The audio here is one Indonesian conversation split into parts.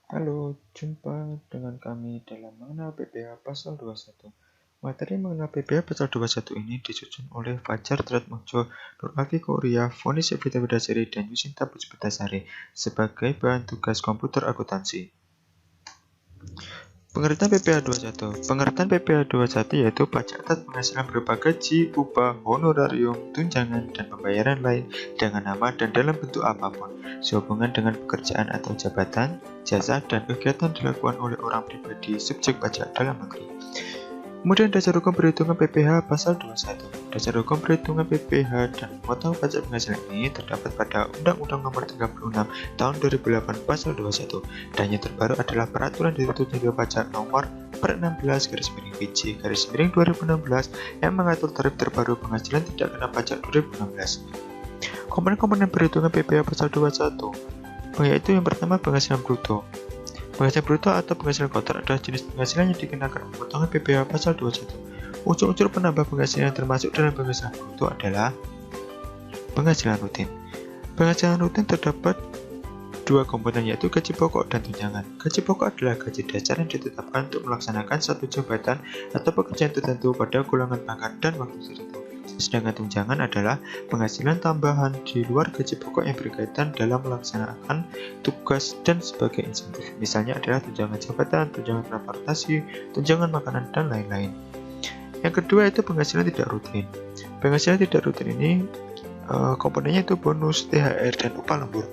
Halo, jumpa dengan kami dalam mengenal PPh Pasal 21. Materi mengenal PPh Pasal 21 ini disusun oleh Fajar Tretmojo, Nur Afi Korea, Foni Sevita Bedasari, dan Yusinta Puspitasari sebagai bahan tugas komputer akuntansi. Pengertian PPh 21. Pengertian PPh 21 yaitu pajak atas penghasilan berupa gaji, upah, honorarium, tunjangan, dan pembayaran lain dengan nama dan dalam bentuk apapun sehubungan dengan pekerjaan atau jabatan, jasa, dan kegiatan dilakukan oleh orang pribadi subjek pajak dalam negeri. Kemudian dasar hukum perhitungan PPh Pasal 21. Dasar hukum perhitungan PPh dan memotong pajak penghasilan ini terdapat pada Undang-Undang Nomor 36 Tahun 2008 Pasal 21. Dan yang terbaru adalah Peraturan Direktur Jenderal Pajak Nomor per-16/PJ/2016 yang mengatur tarif terbaru penghasilan tidak kena pajak 2016. Komponen-komponen perhitungan PPh Pasal 21 yaitu yang pertama penghasilan bruto. Penghasilan bruto atau penghasilan kotor adalah jenis penghasilan yang dikenakan pemotongan PPh Pasal 21. Unsur-unsur penambah penghasilan yang termasuk dalam penghasilan bruto adalah penghasilan rutin. Penghasilan rutin terdapat dua komponen yaitu gaji pokok dan tunjangan. Gaji pokok adalah gaji dasar yang ditetapkan untuk melaksanakan satu jabatan atau pekerjaan tertentu pada golongan pangkat dan waktu tertentu. Sedangkan tunjangan adalah penghasilan tambahan di luar gaji pokok yang berkaitan dalam melaksanakan tugas dan sebagai insentif. Misalnya adalah tunjangan jabatan, tunjangan transportasi, tunjangan makanan, dan lain-lain. Yang kedua itu penghasilan tidak rutin. Penghasilan tidak rutin ini komponennya itu bonus, THR, dan upah lembur.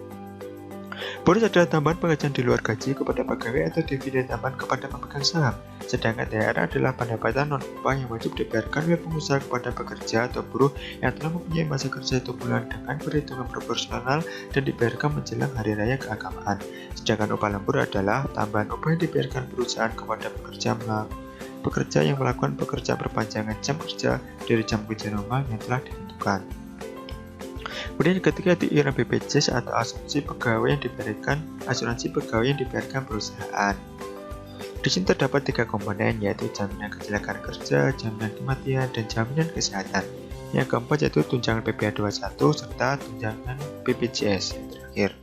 Bonus adalah tambahan penghasilan di luar gaji kepada pegawai atau dividen tambahan kepada pemegang saham. Sedangkan THR adalah pendapatan non-upah yang wajib dibayarkan oleh pengusaha kepada pekerja atau buruh yang telah mempunyai masa kerja 1 bulan dengan perhitungan proporsional dan dibayarkan menjelang hari raya keagamaan. Sedangkan upah lembur adalah tambahan upah yang dibayarkan perusahaan kepada pekerja yang melakukan pekerjaan perpanjangan jam kerja dari jam kerja normal yang telah ditentukan. Kemudian ketiga itu iuran BPJS atau asuransi pegawai yang dibayarkan perusahaan. Di sini terdapat tiga komponen yaitu jaminan kecelakaan kerja, jaminan kematian, dan jaminan kesehatan. Yang keempat yaitu tunjangan PPh 21 serta tunjangan BPJS yang terakhir.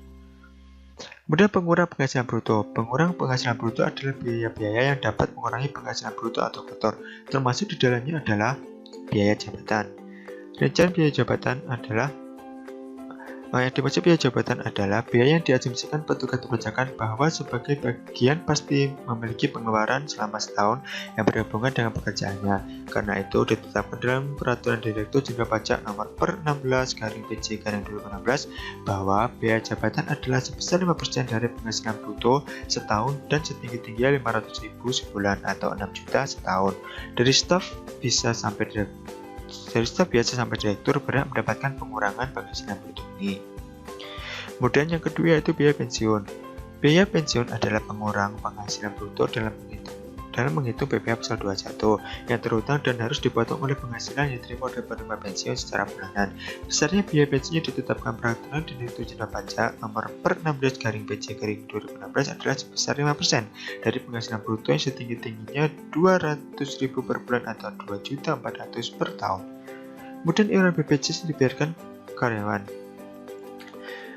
Kemudian pengurang penghasilan bruto. Pengurang penghasilan bruto adalah biaya-biaya yang dapat mengurangi penghasilan bruto atau kotor. Termasuk di dalamnya adalah biaya jabatan. Rincian biaya jabatan adalah yang dimaksud biaya jabatan adalah biaya yang diasumsikan petugas perpajakan bahwa sebagai bagian pasti memiliki pengeluaran selama setahun yang berhubungan dengan pekerjaannya. Karena itu ditetapkan dalam Peraturan Direktur Jenderal Pajak Nomor per-16/PJ/2016 bahwa biaya jabatan adalah sebesar 5% dari penghasilan bruto setahun dan setinggi-tingginya 500.000 sebulan atau 6 juta setahun. Dari staf biasa sampai direktur berhak mendapatkan pengurangan penghasilan bruto ini. Kemudian yang kedua yaitu biaya pensiun. Biaya pensiun adalah pengurang penghasilan bruto dalam menghitung PPh Pasal 21 yang terutang dan harus dipotong oleh penghasilan yang diterima oleh penerima pensiun secara bulanan. Besarnya biaya pensiun yang ditetapkan Peraturan Direktur Jenderal Pajak Nomor per-16/PJ/2016 adalah sebesar 5% dari penghasilan bruto yang setinggi-tingginya 200.000 per bulan atau 2.400.000 per tahun. Kemudian iuran BPJS dibayarkan karyawan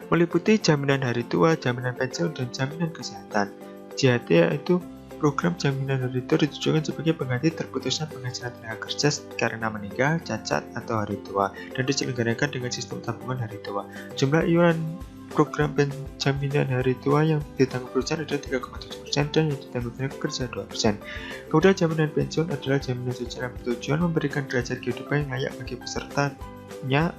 meliputi jaminan hari tua, jaminan pensiun, dan jaminan kesehatan. JHT yaitu program jaminan hari tua ditujukan sebagai pengganti terputusnya penghasilan tenaga kerja karena meninggal, cacat, atau hari tua dan diselenggarakan dengan sistem tabungan hari tua. Jumlah iuran program jaminan hari tua yang ditanggung perusahaan adalah 3,7% dan yang ditanggung tenaga kerja 2%. Kemudian jaminan pensiun adalah jaminan secara bertujuan memberikan derajat kehidupan yang layak bagi pesertanya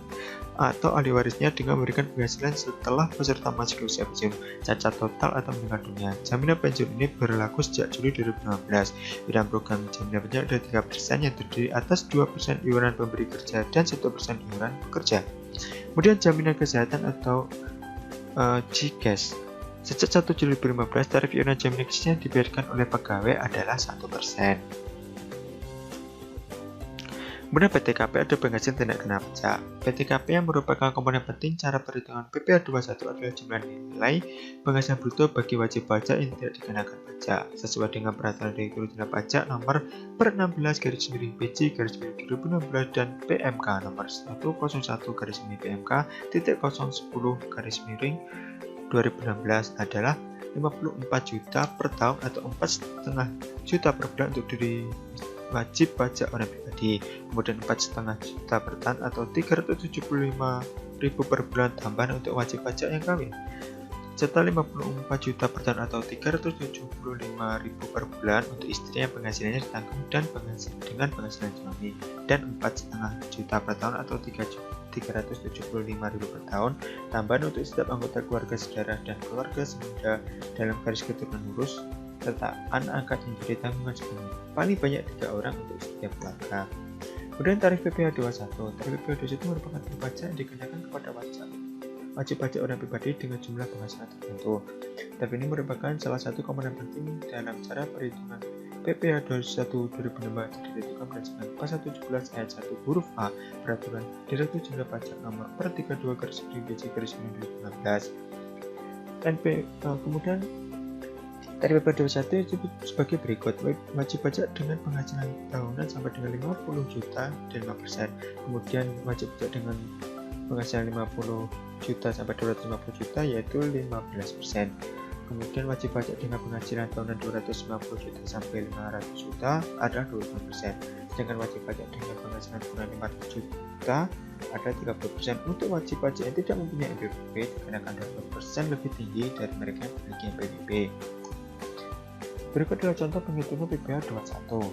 atau ahli warisnya dengan memberikan penghasilan setelah peserta masuk ke usia pensiun, cacat total atau meninggal dunia. Jaminan pensiun ini berlaku sejak Juli 2016. Dalam program jaminan pensiun ada 3% yang terdiri atas 2% iuran pemberi kerja dan 1% iuran pekerja. Kemudian jaminan kesehatan atau JKES. Sejak 1 Juli 2015, tarif iuran jaminan kesehatan yang dibayarkan oleh pegawai adalah 1%. Kemudian PTKP ada penghasilan tidak kena pajak. PTKP yang merupakan komponen penting cara perhitungan PPh 21 adalah jumlah nilai penghasilan bruto bagi wajib pajak yang tidak dikenakan pajak sesuai dengan Peraturan Direktur Jenderal Pajak Nomor per-16/PJ/2016 dan PMK Nomor 101/PMK.010 2016 adalah 54 juta per tahun atau 4,5 juta per bulan untuk diri wajib pajak orang pribadi, kemudian 4,5 juta per tahun atau 375.000 per bulan tambahan untuk wajib pajak yang kawin, serta 54 juta per tahun atau 375.000 per bulan untuk istri yang penghasilannya ditanggung dan dengan penghasilan suami, dan 4,5 juta per tahun atau 375.000 per tahun tambahan untuk setiap anggota keluarga sedarah dan keluarga semenda dalam garis keturunan lurus, serta anak angkat yang jadi tanggungan suami, paling banyak 3 orang untuk setiap keluarga. Kemudian tarif PPh 21. Tarif PPh 21 merupakan tarif pajak yang dikenakan kepada wajib pajak orang pribadi dengan jumlah penghasilan tertentu. Tarif ini merupakan salah satu komponen penting dalam cara perhitungan PPh 21 2016 ditentukan berdasarkan pasal 17 ayat 1 huruf A Peraturan Direktur Jenderal Pajak Nomor per 32/BC/2016. Kemudian tarif PPh 21 disebut sebagai berikut. Wajib pajak dengan penghasilan tahunan sampai dengan 50 juta dan 5%. Kemudian wajib pajak dengan penghasilan 50 juta sampai 250 juta yaitu 15%. Kemudian wajib pajak dengan penghasilan tahunan 250 juta sampai 500 juta adalah 25%. Sedangkan wajib pajak dengan penghasilan tahunan 500 juta adalah 30%. Untuk wajib pajak yang tidak mempunyai NPWP dikenakan 20% lebih tinggi dari mereka yang memiliki NPWP. Berikut adalah contoh penghitungan PPh 21.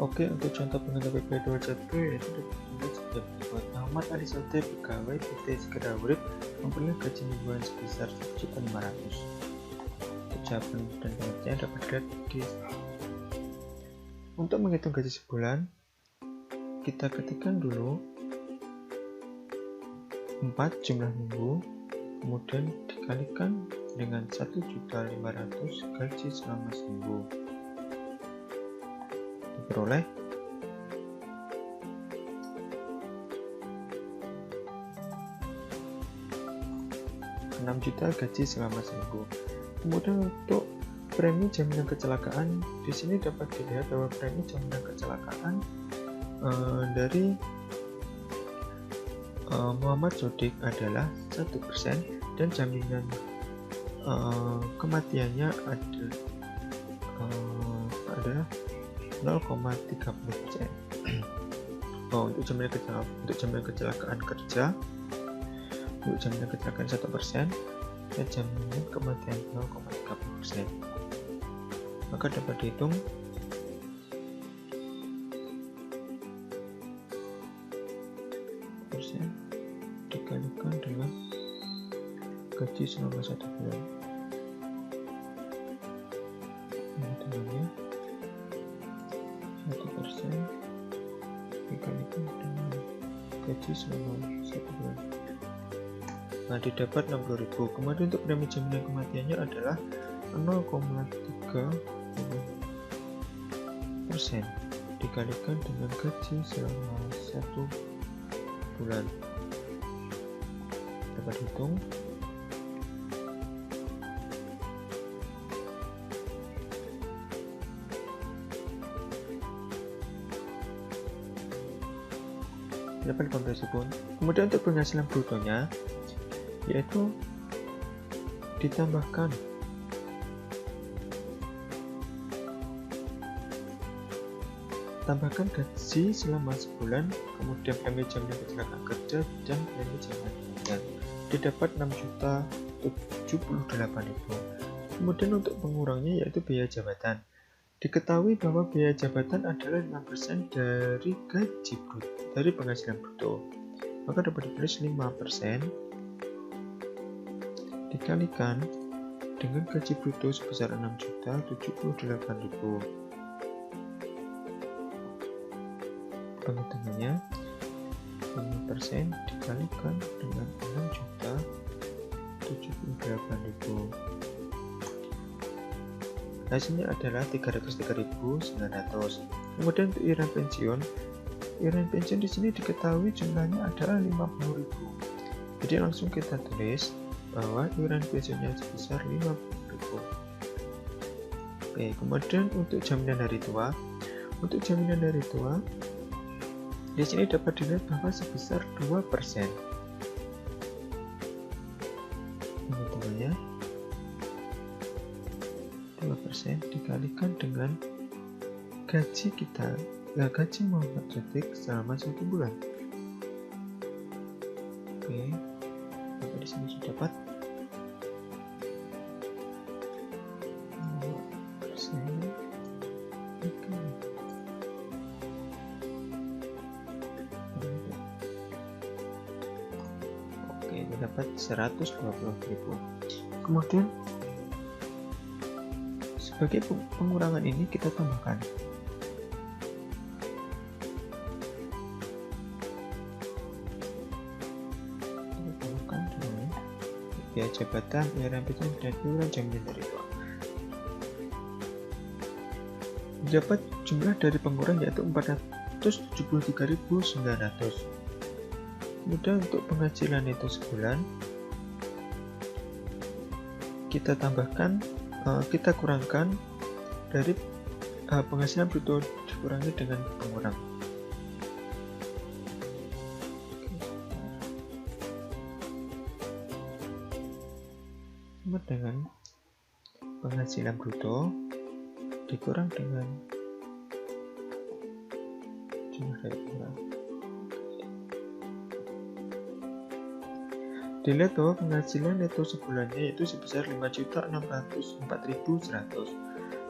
Oke, untuk contoh penghitungan PPh 21 yaitu dibagi sebagai berikut. Muhammad Ali Sote, pegawai PT Segera Urip, mempunyai gaji mingguan sebesar 1.500.000. Untuk jawaban dan pengertian dapat dilihat di. Untuk menghitung gaji sebulan, kita ketikkan dulu 4 jumlah minggu, kemudian dikalikan dengan 1.500.000 gaji selama seminggu. Diperoleh 6 juta gaji selama seminggu. Kemudian untuk premi jaminan kecelakaan, di sini dapat dilihat bahwa premi jaminan kecelakaan dari Muhammad Sodik adalah 1% dan jaminan kematiannya adalah 0,30%. Untuk jaminan kecelakaan kerja, untuk jaminan kecelakaan 1% dan jaminan kematian 0,30%. Maka dapat dihitung persen dikalikan dengan gaji selama 1 bulan. Hitungannya 1% dikalikan dengan gaji selama 1 bulan. Nah, didapat 60.000. Kemudian untuk premi jaminan kematiannya adalah 0,30% dikalikan dengan gaji selama 1 bulan. Dapat hitung dapat konversi pun. Kemudian untuk penghasilan brutonya yaitu ditambahkan gaji selama sebulan, kemudian premi jaminan kecelakaan kerja dan premi jaminan kematian, didapat 6.078.000. Kemudian untuk pengurangnya yaitu biaya jabatan. Diketahui bahwa biaya jabatan adalah 5% dari gaji bruto, dari penghasilan bruto. Maka dapat ditulis 5% dikalikan dengan gaji bruto sebesar 6.078.000. Penghitungannya 5% dikalikan dengan 6.078.000. Hasilnya adalah 303.900. Kemudian untuk iuran pensiun di sini diketahui jumlahnya adalah 50.000. Jadi langsung kita tulis bahwa iuran pensiunnya sebesar 50.000. Oke, kemudian untuk jaminan hari tua. Untuk jaminan hari tua di sini dapat dilihat bahwa sebesar 2%. hasilnya 2% dikalikan dengan gaji kita, gaji Muhammad Sodik selama 1 bulan. Oke, maka di sini sudah dapat 2%. Oke, ini dapat 120.000. Kemudian sebagai pengurangan ini kita tambahkan dengan biaya jabatan, iuran pensiun, dan iuran jaminan hari tua. Dapat jumlah dari pengurang yaitu 473.900. Kemudian untuk penghasilan itu sebulan kita tambahkan, kita kurangkan dari penghasilan bruto dikurangi dengan pengurang. Sama dengan penghasilan bruto dikurang dengan jumlah dari pengurang. Dilihat bahwa penghasilan neto sebulannya yaitu sebesar 5.604.100.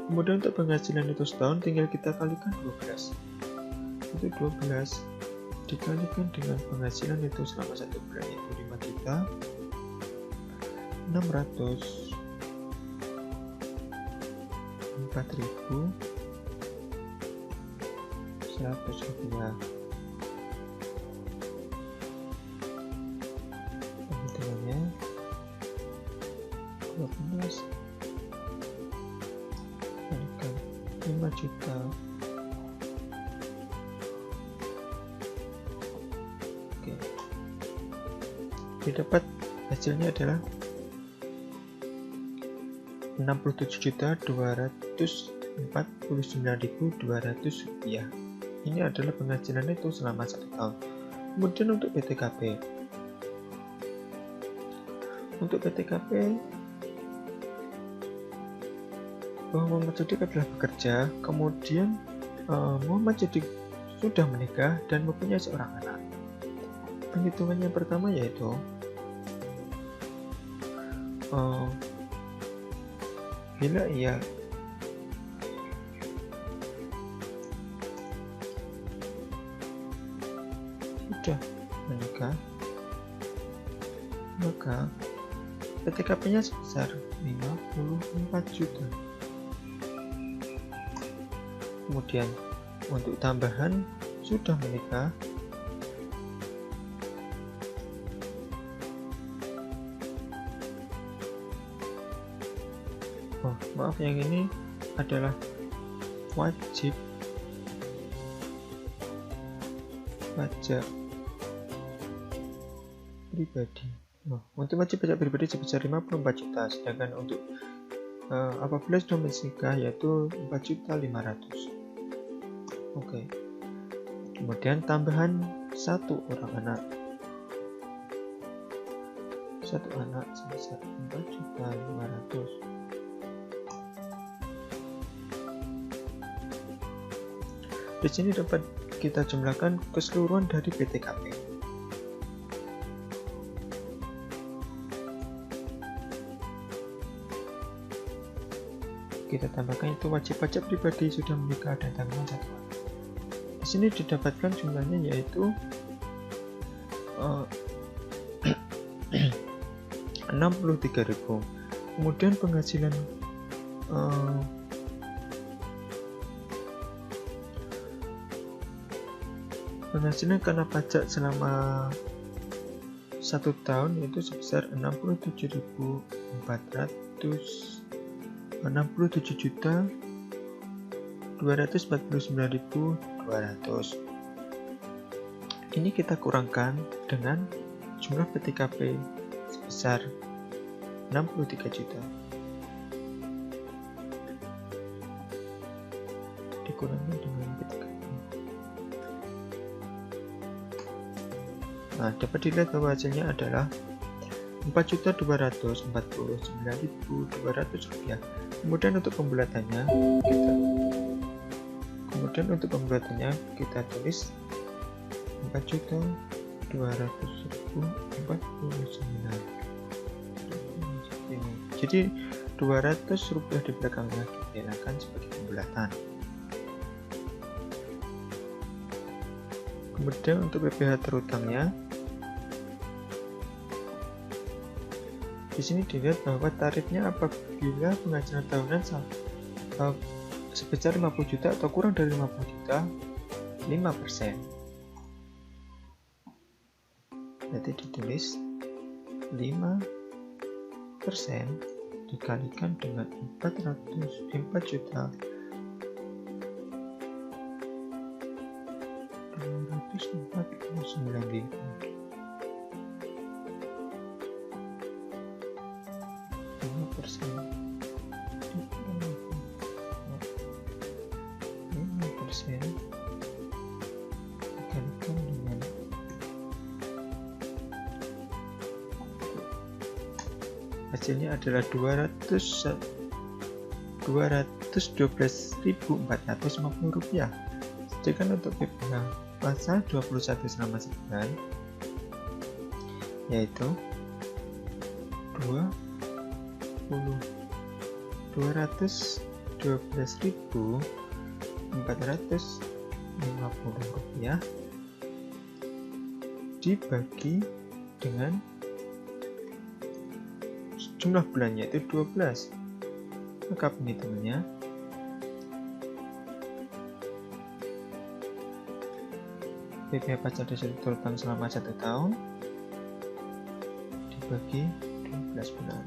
Kemudian untuk penghasilan neto setahun tinggal kita kalikan 12. Itu 12 dikalikan dengan penghasilan neto selama 1 bulan yaitu 5.604.100 rupiah. Hitungannya 12 kalikan 5 juta. Oke, didapat hasilnya adalah 67.249.200 rupiah. Ini adalah penghasilan neto selama 1 tahun. Kemudian untuk PTKP, bahwa Muhammad Sodik adalah bekerja, kemudian Muhammad Sodik sudah menikah dan mempunyai seorang anak. Penghitungan yang pertama yaitu bila ia sudah menikah, maka PTKP-nya sebesar 54 juta. Kemudian untuk tambahan sudah menikah, maaf, yang ini adalah wajib pajak pribadi. Untuk wajib pajak pribadi sebesar 54 juta, sedangkan untuk apabila sudah menikah yaitu 4.500.000. Oke. Kemudian tambahan satu anak sebesar 4.500.000. Di sini dapat kita jumlahkan keseluruhan dari PTKP. Kita tambahkan itu wajib pajak pribadi sudah menikah dan tanggungan 1 tahun. Di sini didapatkan jumlahnya yaitu 63.000. Kemudian penghasilan karena pajak selama 1 tahun itu sebesar 67.249.200. Ini kita kurangkan dengan jumlah PTKP sebesar 63 juta. Dikurangi dengan PTKP. Nah, dapat dilihat bahwa hasilnya adalah Rp4.249.200. Kemudian untuk pembuatannya kita tulis 4.200.049. Jadi Rp200 di belakangnya kita hilangkan sebagai pembulatan. Kemudian untuk PPh terutangnya, di sini dilihat bahwa tarifnya apabila penghasilan tahunan sebesar 50 juta atau kurang dari 50 juta, 5%. Berarti ditulis 5% dikalikan dengan 4 juta 249.000. Hasilnya adalah Rp212.450. Sedangkan untuk PPh pasal 21 selama sebulan yaitu Rp212.450 dibagi dengan jumlah bulannya yaitu 12. Maka penghitungannya PPh pajak dasar terutang selama 1 tahun dibagi 12 bulan.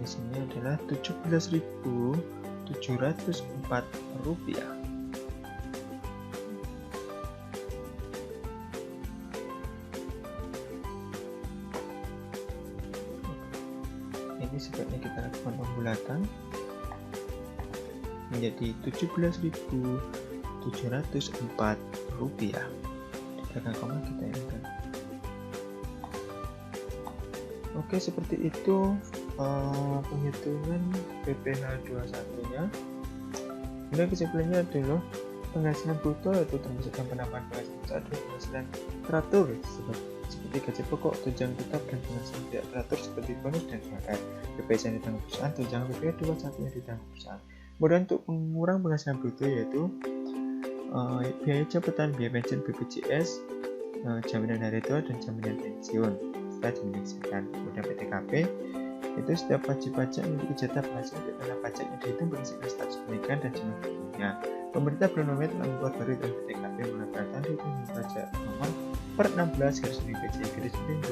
Sini adalah Rp17.704. Ini sebaiknya kita lakukan pembulatan menjadi Rp17.704. Di belakang koma kita hilangkan. Oke, seperti itu penghitungan PPh 21 nya. Kemudian kesimpulannya adalah penghasilan bruto yaitu termasuk penambahan penghasilan adalah penghasilan teratur seperti gaji pokok, tunjangan tetap, dan penghasilan tidak teratur seperti bonus dan zakat. BPS yang ditanggung perusahaan, tunjangan PPh 21 yang ditanggung perusahaan. Kemudian untuk pengurang penghasilan bruto yaitu biaya jabatan, biaya pensiun BPJS, jaminan hari tua, dan jaminan pensiun setelah diindексkan. Kemudian PTKP itu setiap wajib pajak memiliki jatah penghasilan di mana pajak yang dihitung berdasarkan status pernikahan dan jumlah keluarga. Pemerintah bulan November telah membuat baru dan PTKP mengatakan dihitung pajak nomor per 16 garis miring PJI garis miring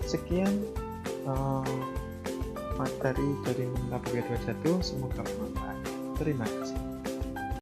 2015. Sekian materi dari Labga 21, semoga bermanfaat. Terima kasih.